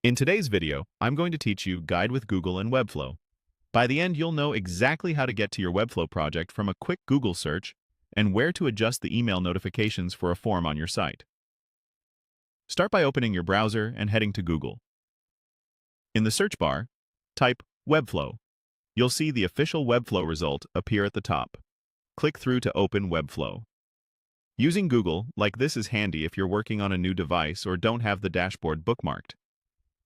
In today's video, I'm going to teach you Guide with Google and Webflow. By the end, you'll know exactly how to get to your Webflow project from a quick Google search and where to adjust the email notifications for a form on your site. Start by opening your browser and heading to Google. In the search bar, type Webflow. You'll see the official Webflow result appear at the top. Click through to open Webflow. Using Google like this is handy if you're working on a new device or don't have the dashboard bookmarked.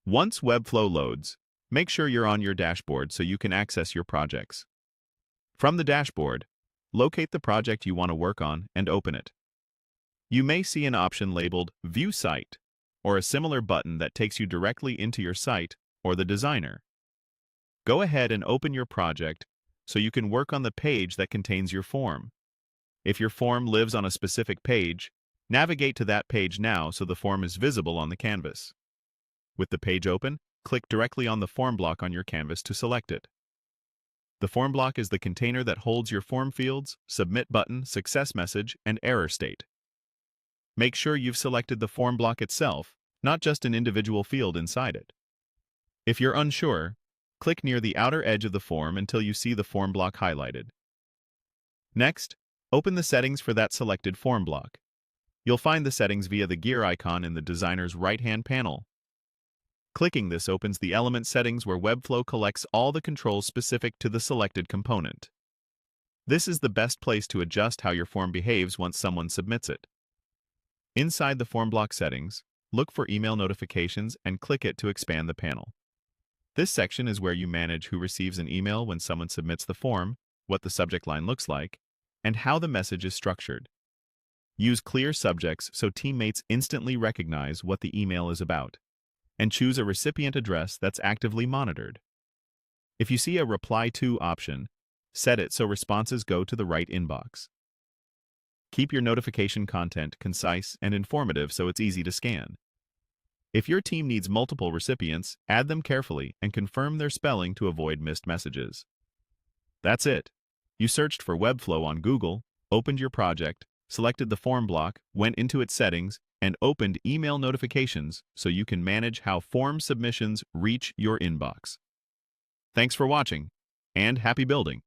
Once Webflow loads, make sure you're on your dashboard so you can access your projects. From the dashboard, locate the project you want to work on and open it. You may see an option labeled View Site or a similar button that takes you directly into your site or the designer. Go ahead and open your project so you can work on the page that contains your form. If your form lives on a specific page, navigate to that page now so the form is visible on the canvas. With the page open, click directly on the form block on your canvas to select it. The form block is the container that holds your form fields, submit button, success message, and error state. Make sure you've selected the form block itself, not just an individual field inside it. If you're unsure, click near the outer edge of the form until you see the form block highlighted. Next, open the settings for that selected form block. You'll find the settings via the gear icon in the designer's right-hand panel. Clicking this opens the element settings where Webflow collects all the controls specific to the selected component. This is the best place to adjust how your form behaves once someone submits it. Inside the form block settings, look for email notifications and click it to expand the panel. This section is where you manage who receives an email when someone submits the form, what the subject line looks like, and how the message is structured. Use clear subjects so teammates instantly recognize what the email is about, and choose a recipient address that's actively monitored. If you see a Reply To option, set it so responses go to the right inbox. Keep your notification content concise and informative so it's easy to scan. If your team needs multiple recipients, add them carefully and confirm their spelling to avoid missed messages. That's it. You searched for Webflow on Google, opened your project, selected the form block, went into its settings, and opened email notifications so you can manage how form submissions reach your inbox. Thanks for watching, and happy building!